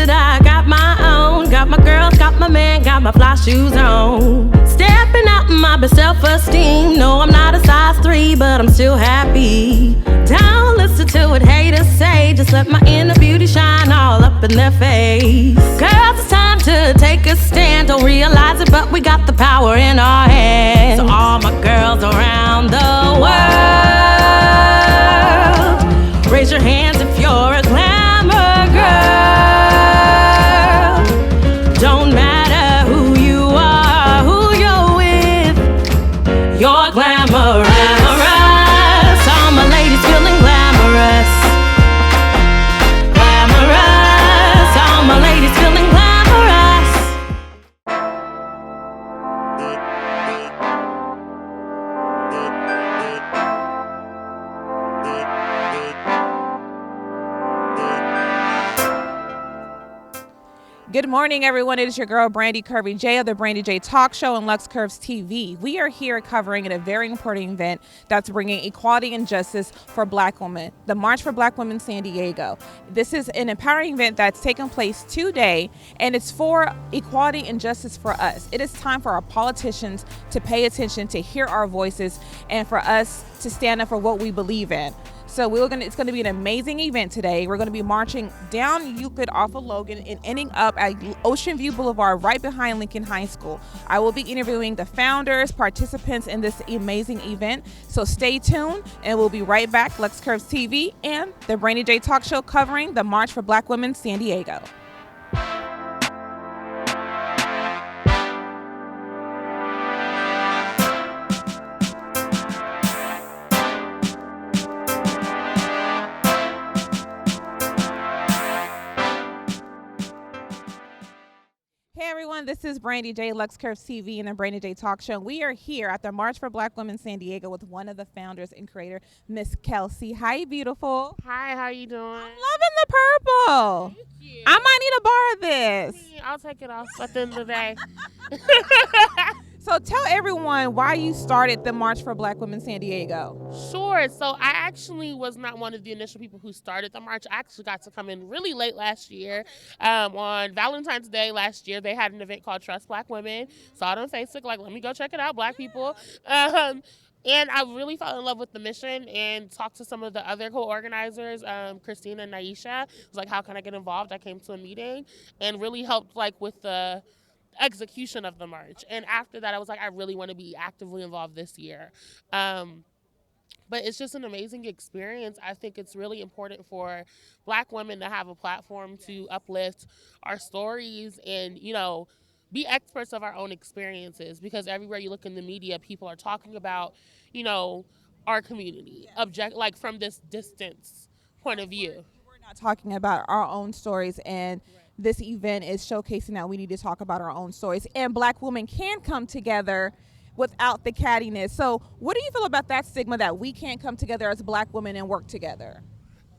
that I got my own. Got my girls, got my man, got my fly shoes on. Stepping out in my best self-esteem. No, I'm not a size 3, but I'm still happy. Don't listen to what haters say. Just let my inner beauty shine all up in their face. Girls, it's time to take a stand. Don't realize it, but we got the power in our hands. So all my girls around the world, raise your hands if you're a glamour girl. Don't matter who you are, who you're with, you're glamorous. All my ladies feeling glamorous. Glamorous. All my ladies feeling glamorous. Good morning, everyone. It is your girl, Brandy Curvy J of the Brandy J Talk Show and Luxe Kurves TV. We are here covering a very important event that's bringing equality and justice for Black women, the March for Black Women San Diego. This is an empowering event that's taking place today, and it's for equality and justice for us. It is time for our politicians to pay attention, to hear our voices, and for us to stand up for what we believe in. So it's going to be an amazing event today. We're going to be marching down Euclid off of Logan and ending up at Ocean View Boulevard right behind Lincoln High School. I will be interviewing the founders, participants in this amazing event. So stay tuned and we'll be right back. Luxe Kurves TV and the Brandy J Talk Show covering the March for Black Women San Diego. Hey everyone, this is Brandy J, Luxe Kurves TV and the Brandy J Talk Show. We are here at the March for Black Women San Diego with one of the founders and creator, Miss Kelsey. Hi, beautiful. Hi, how you doing? I'm loving the purple. Thank you. I might need to borrow this. I'll take it off at the end of the day. So tell everyone why you started the March for Black Women San Diego. Sure. So I actually was not one of the initial people who started the march. I actually got to come in really late last year. On Valentine's Day last year, they had an event called Trust Black Women. Saw it on Facebook, like, let me go check it out, Black people. And I really fell in love with the mission and talked to some of the other co-organizers, Christina and Naisha. I was like, how can I get involved? I came to a meeting and really helped like with the execution of the march. And after that, I was like, I really want to be actively involved this year. But it's just an amazing experience. I think it's really important for Black women to have a platform to uplift our stories and, you know, be experts of our own experiences, because everywhere you look in the media, people are talking about, you know, our community, like from this distance point of view. We're not talking about our own stories, and this event is showcasing that we need to talk about our own stories, and Black women can come together without the cattiness. So what do you feel about that stigma that we can't come together as Black women and work together?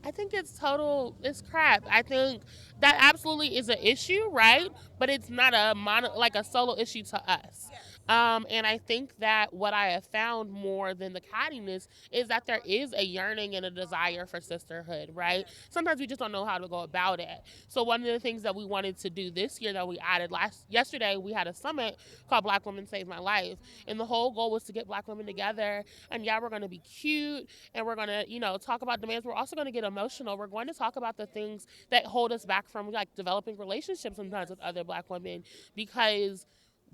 I think it's crap. I think that absolutely is an issue, right? But it's not a solo issue to us. And I think that what I have found more than the cattiness is that there is a yearning and a desire for sisterhood, right? Sometimes we just don't know how to go about it. So one of the things that we wanted to do this year that we added yesterday, we had a summit called Black Women Save My Life. And the whole goal was to get Black women together. And yeah, we're going to be cute and we're going to, you know, talk about demands. We're also going to get emotional. We're going to talk about the things that hold us back from like developing relationships sometimes with other Black women, because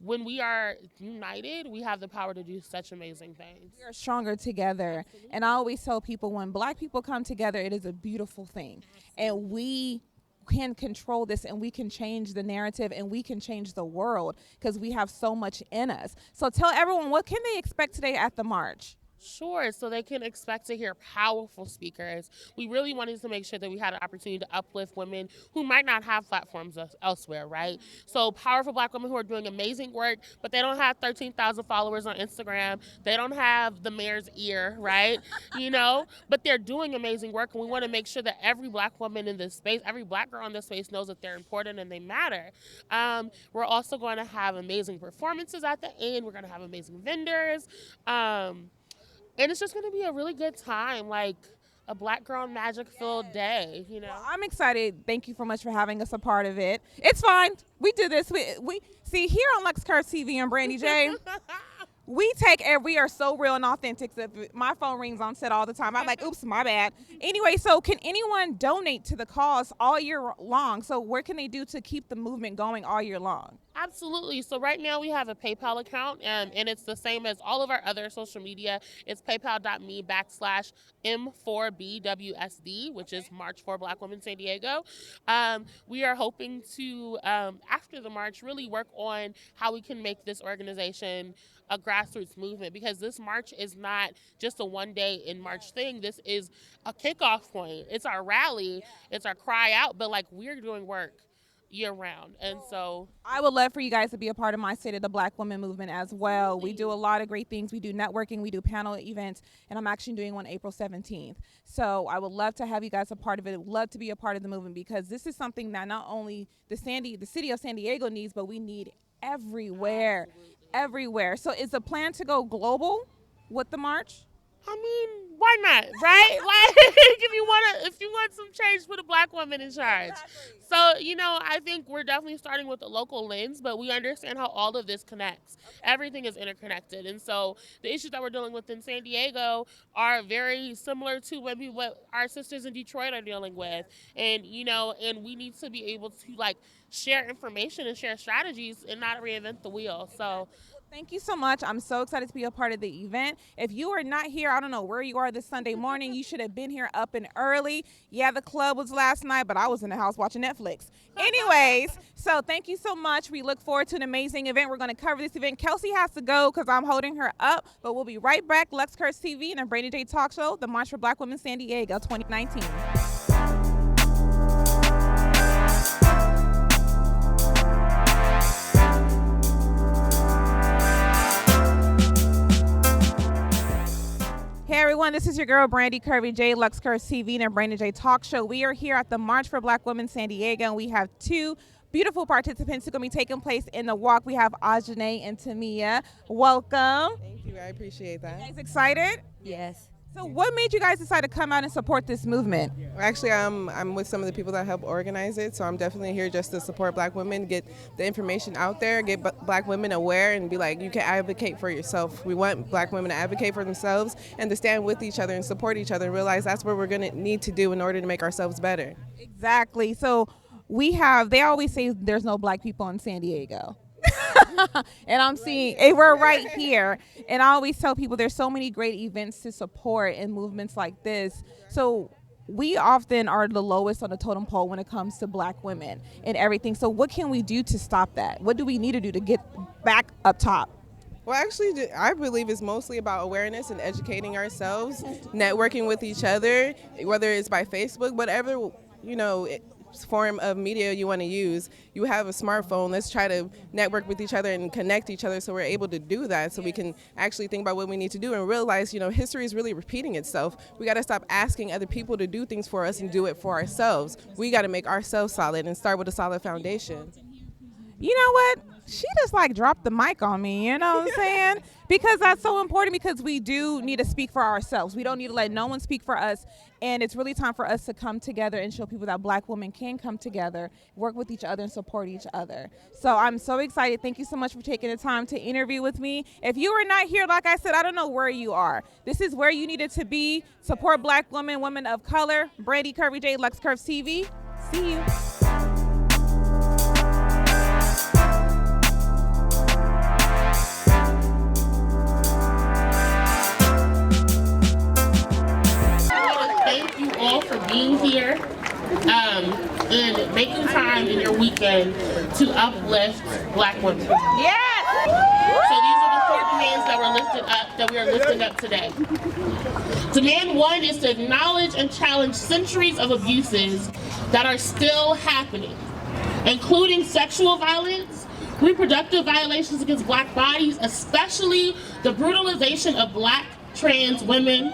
when we are united, we have the power to do such amazing things. We are stronger together. Absolutely. And I always tell people, when Black people come together, it is a beautiful thing. Absolutely. And we can control this, and we can change the narrative, and we can change the world, because we have so much in us. So tell everyone, what can they expect today at the march? Sure, so they can expect to hear powerful speakers. We really wanted to make sure that we had an opportunity to uplift women who might not have platforms elsewhere, right? So powerful Black women who are doing amazing work, but they don't have 13,000 followers on Instagram. They don't have the mayor's ear, right? You know, but they're doing amazing work, and we want to make sure that every Black woman in this space, every Black girl in this space knows that they're important and they matter. We're also going to have amazing performances at the end. We're going to have amazing vendors. And it's just going to be a really good time. Like, a Black girl magic-filled day, you know. Well, I'm excited. Thank you so much for having us a part of it. It's fine. We do this. We see here on Luxe Kurves TV and Brandy J. We are so real and authentic that my phone rings on set all the time. I'm like, oops, my bad. Anyway, so can anyone donate to the cause all year long? So what can they do to keep the movement going all year long? Absolutely. So right now we have a PayPal account, and it's the same as all of our other social media. It's paypal.me/M4BWSD, which is March for Black Women San Diego. We are hoping to, after the march, really work on how we can make this organization a grassroots movement, because this march is not just a one day in March thing. This is a kickoff point. It's our rally. It's our cry out, but like, we're doing work year round. And so I would love for you guys to be a part of my State of the Black Women movement as well. We do a lot of great things. We do networking, we do panel events, and I'm actually doing one April 17th. So I would love to have you guys a part of it. I would love to be a part of the movement, because this is something that not only the city of San Diego needs, but we need everywhere. Everywhere. So is the plan to go global with the march? I mean, why not, right? Like, if you want some change, put a Black woman in charge. Exactly. So, you know, I think we're definitely starting with the local lens, but we understand how all of this connects. Okay. Everything is interconnected. And so the issues that we're dealing with in San Diego are very similar to what our sisters in Detroit are dealing with. And, you know, and we need to be able to, like, share information and share strategies and not reinvent the wheel. So thank you so much. I'm so excited to be a part of the event. If you are not here, I don't know where you are this Sunday morning. You should have been here up and early. Yeah, the club was last night, but I was in the house watching Netflix. Anyways, so thank you so much. We look forward to an amazing event. We're going to cover this event. Kelsey has to go because I'm holding her up, but we'll be right back. Luxe Kurves TV and the Brandy J Talk Show, the March for Black Women San Diego 2019. Hey everyone, this is your girl Brandy Curvy J, Luxe Kurves TV and the Brandy J Talk Show. We are here at the March for Black Women San Diego, and we have two beautiful participants who are going to be taking place in the walk. We have Ajane and Tamia. Welcome. Thank you. I appreciate that. You guys excited? Yes. So what made you guys decide to come out and support this movement? Actually, I'm with some of the people that help organize it, so I'm definitely here just to support Black women, get the information out there, get Black women aware, and be like, you can advocate for yourself. We want Black women to advocate for themselves and to stand with each other and support each other and realize that's what we're going to need to do in order to make ourselves better. Exactly. So they always say there's no Black people in San Diego. And I'm seeing, we're right here. And I always tell people there's so many great events to support and movements like this. So we often are the lowest on the totem pole when it comes to Black women and everything. So what can we do to stop that? What do we need to do to get back up top? Well, actually, I believe it's mostly about awareness and educating ourselves, networking with each other, whether it's by Facebook, whatever, form of media you want to use. You have a smartphone. Let's try to network with each other and connect each other so we're able to do that, so we can actually think about what we need to do and realize, history is really repeating itself. We got to stop asking other people to do things for us and do it for ourselves. We got to make ourselves solid and start with a solid foundation. You know what? She just dropped the mic on me, you know what I'm saying? Because that's so important, because we do need to speak for ourselves. We don't need to let no one speak for us. And it's really time for us to come together and show people that Black women can come together, work with each other, and support each other. So I'm so excited. Thank you so much for taking the time to interview with me. If you are not here, like I said, I don't know where you are. This is where you needed to be. Support Black women, women of color. Brandy Curvy J, Luxe Kurves TV. See you. For being here and making time in your weekend to uplift Black women. Yes! So these are the 4 demands that we are lifting up today. Demand 1 is to acknowledge and challenge centuries of abuses that are still happening, including sexual violence, reproductive violations against Black bodies, especially the brutalization of Black trans women,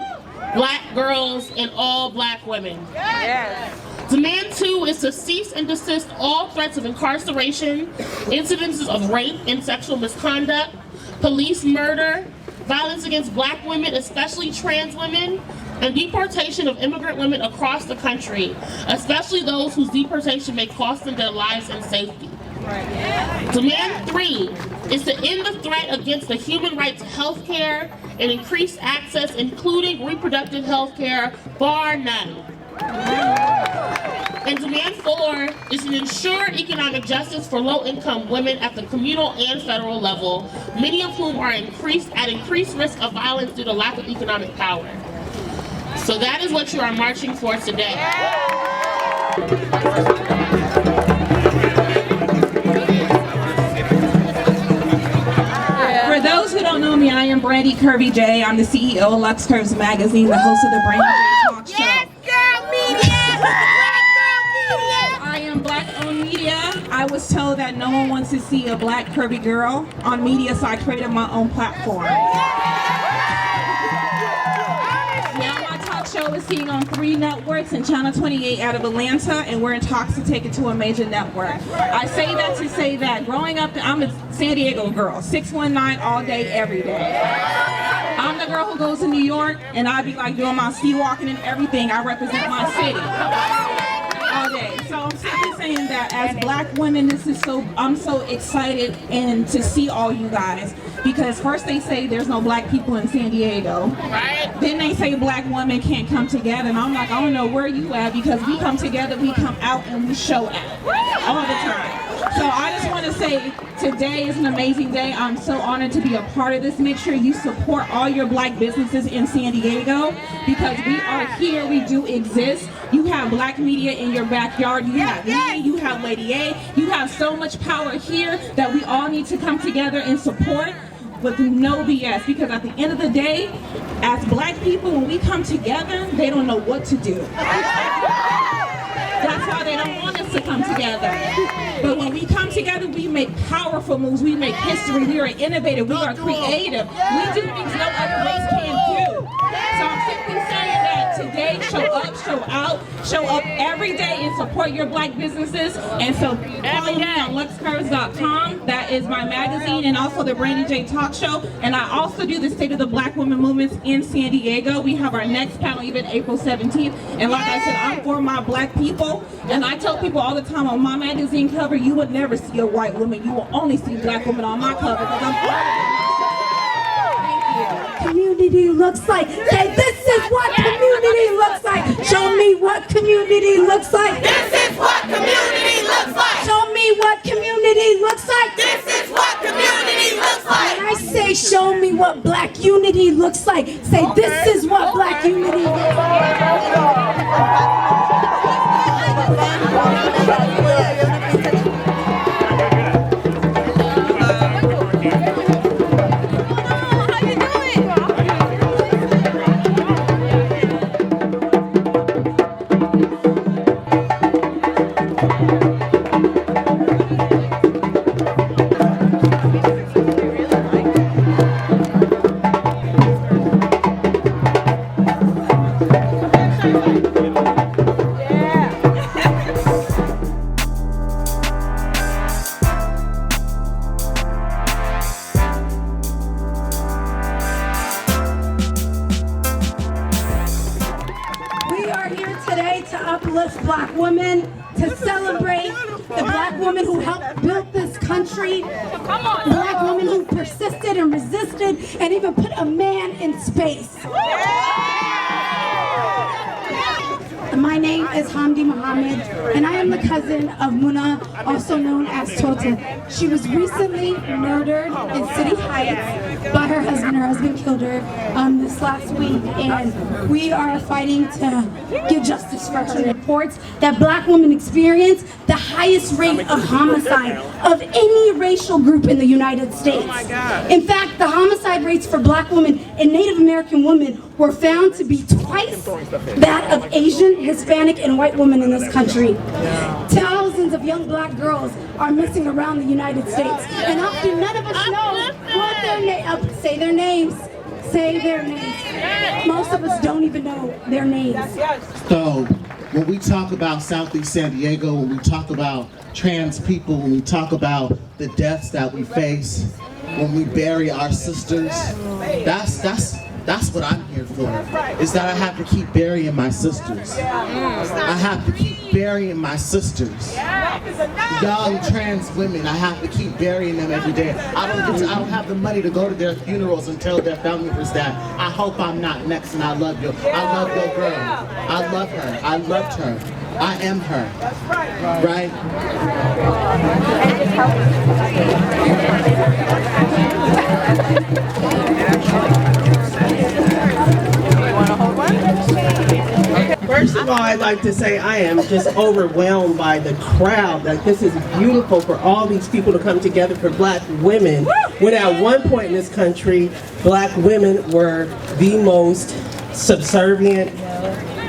Black girls, and all Black women. Yes. Demand 2 is to cease and desist all threats of incarceration, incidences of rape and sexual misconduct, police murder, violence against Black women, especially trans women, and deportation of immigrant women across the country, especially those whose deportation may cost them their lives and safety. Demand 3 is to end the threat against the human right to health care and increase access, including reproductive health care, bar none. And demand 4 is to ensure economic justice for low-income women at the communal and federal level, many of whom are at increased risk of violence due to lack of economic power. So that is what you are marching for today. For those who don't know me, I am Brandy Kurves J. I'm the CEO of Luxe Kurves Magazine, the host of the Brandy J Talk Show. Yes, girl media! Black girl media! I am black-owned media. I was told that no one wants to see a black curvy girl on media, so I created my own platform. Now my talk show is seen on 3 networks and Channel 28 out of Atlanta, and we're in talks to take it to a major network. I say that to say that growing up, I'm a San Diego girl, 619 all day, every day. I'm the girl who goes to New York, and I be like doing my ski walking and everything. I represent my city all day. So I'm simply saying that as black women, I'm so excited and to see all you guys, because first they say there's no black people in San Diego. Right? Then they say black women can't come together, and I'm like, I don't know where you at, because we come together, we come out, and we show out all the time. So I just want to say today is an amazing day. I'm so honored to be a part of this. Make sure you support all your black businesses in San Diego, because we are here, we do exist. You have black media in your backyard. You have me, you have Lady A. You have so much power here that we all need to come together and support with no BS, because at the end of the day, as black people, when we come together, they don't know what to do. That's why they don't want us to come together. But when we come together, we make powerful moves, we make history, we are innovative, we are creative. We do things no other race can do. So I'm simply saying that today, show up, show out, show up every day and support your black businesses. And so follow me on luxekurves.com. That is my magazine, and also the Brandy J Talk Show. And I also do the State of the Black Women Movements in San Diego. We have our next panel event April 17th. And like I said, I'm for my black people. And I tell people all the time, on my magazine cover, you would never see a white woman. You will only see black women on my cover, because I'm Community looks like. Say, this is what community looks like. Show me what community looks like. This is what community looks like. Show me what community looks like. This is what community looks like. When I say show me what black unity looks like, say this is what black unity looks black women, to celebrate the black woman who helped build this country, black woman who persisted and resisted and even put a man in space. My name is Hamdi Mohammed, and I am the cousin of Muna, also known as Tota. She was recently murdered in City Heights by her husband. Her husband killed her this last week, and we are fighting to get justice for her. Reports that black women experience the highest rate of homicide of any racial group in the United States. In fact, the homicide rates for black women and Native American women were found to be twice that of Asian, Hispanic, and white women in this country. Thousands of young black girls are missing around the United States, and often none of us know what their names. Say their names. Say their names. Most of us don't even know their names. So, when we talk about Southeast San Diego, when we talk about trans people, when we talk about the deaths that we face, when we bury our sisters, that's That's what I'm here for, is that I have to keep burying my sisters. I have to keep burying my sisters. Young trans women, I have to keep burying them every day. I don't have the money to go to their funerals and tell their family members that I hope I'm not next and I love you. I love your girl. I love her. I loved her. I am her. Right? First of all, I'd like to say I am just overwhelmed by the crowd. Like, this is beautiful for all these people to come together for black women. When at one point in this country, black women were the most subservient.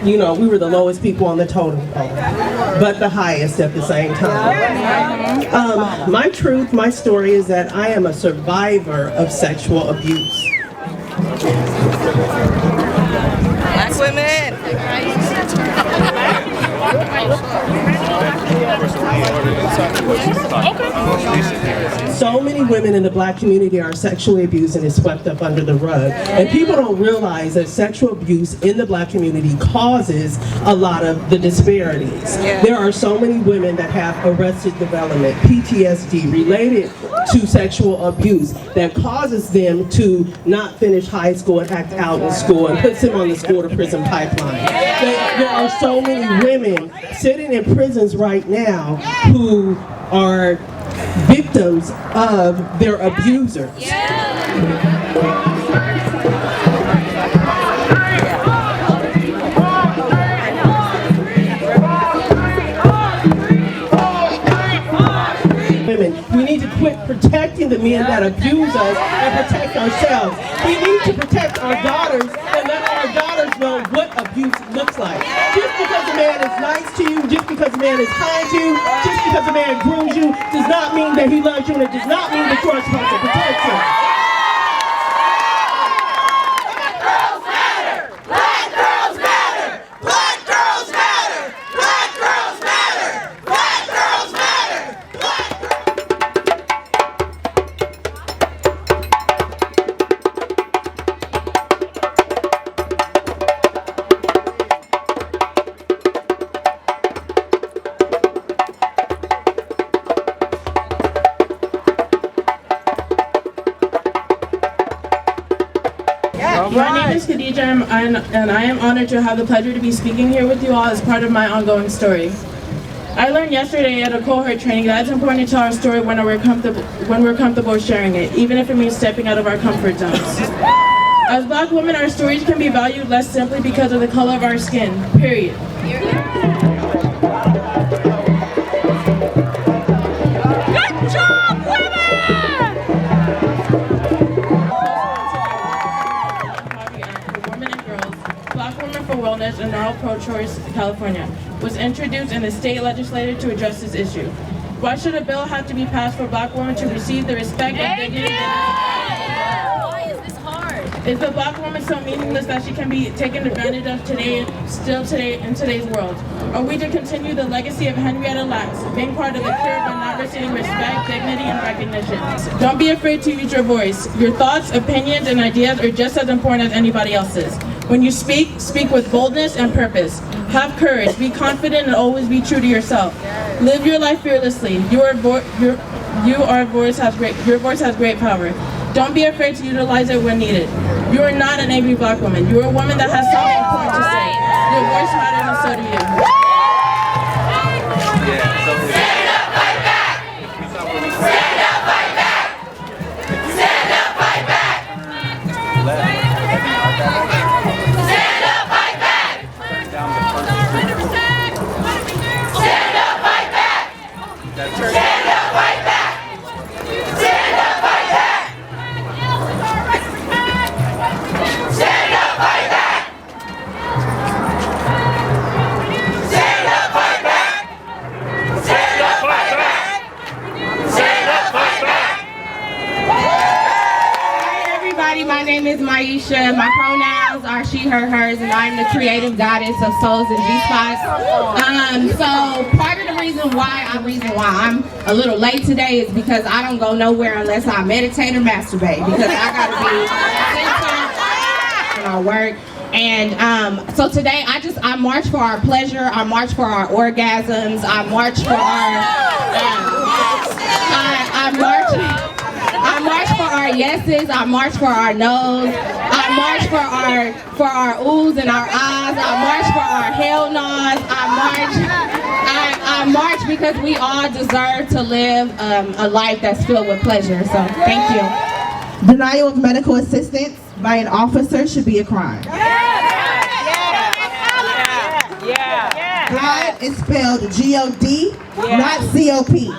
You know, we were the lowest people on the totem pole, but the highest at the same time. My truth, my story is that I am a survivor of sexual abuse. Black women. So many women in the black community are sexually abused and is swept up under the rug. And people don't realize that sexual abuse in the black community causes a lot of the disparities. There are so many women that have arrested development, PTSD related to sexual abuse that causes them to not finish high school and act out in school and puts them on the school to prison pipeline. There are so many women sitting in prisons right now who are victims of their abusers. We need to quit protecting the men that abuse us and protect ourselves. We need to protect our daughters and let our daughters know what abuse looks like. Just because a man is nice to you, just because a man is kind to you, just because a man grooms you, does not mean that he loves you, and it does not mean that you are supposed to protect him. My name is Khadija, and I am honored to have the pleasure to be speaking here with you all as part of my ongoing story. I learned yesterday at a cohort training that it's important to tell our story when we're comfortable sharing it, even if it means stepping out of our comfort zones. As black women, our stories can be valued less simply because of the color of our skin, period. Good job, women! Black Women for Wellness in Norwell Pro-Choice, California, was introduced in the state legislature to address this issue. Why should a bill have to be passed for black women to receive the respect and dignity? Why is this hard? Is the black woman so meaningless that she can be taken advantage of today, still today, in today's world? Are we to continue the legacy of Henrietta Lacks, being part of the cure but not receiving respect, dignity, and recognition? Don't be afraid to use your voice. Your thoughts, opinions, and ideas are just as important as anybody else's. When you speak, speak with boldness and purpose. Have courage, be confident, and always be true to yourself. Live your life fearlessly. Your voice has great power. Don't be afraid to utilize it when needed. You are not an angry black woman. You are a woman that has something important to say. Your voice matters, and so do you. Stand up, fight back! Stand up, fight back! Stand up, fight back! Stand up, fight back! Stand up, fight back! Stand up, fight back! Stand up, fight back! Stand up, fight back! Stand up, fight back! Stand up, fight back! Stand up, fight back! Hi everybody, my name is Maisha. My pronouns are she, her, hers, and I'm the creative goddess of souls and G-spots. So part of the reason why I'm a little late today is because I don't go nowhere unless I meditate or masturbate, because I gotta be our work. And so today I march for our pleasure, I march for our orgasms, I march for our I march for our yeses, I march for our no's, I march for our oohs and our ahs, I march for our hell no's, I march because we all deserve to live a life that's filled with pleasure. So thank you. Denial of medical assistance by an officer should be a crime. God is spelled G-O-D, not C-O-P.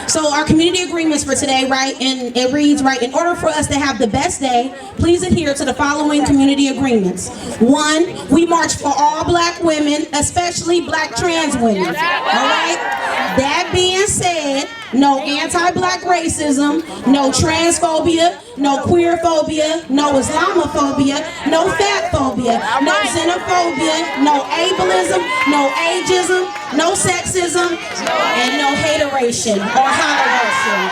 So our community agreements for today, right, and it reads, right, in order for us to have the best day, please adhere to the following community agreements. 1, we march for all black women, especially black trans women, all right? That being said, no anti-black racism, no transphobia, no queerphobia, no Islamophobia, no fatphobia, no xenophobia, no ableism, no ageism, no sexism, and no hateration or holleration.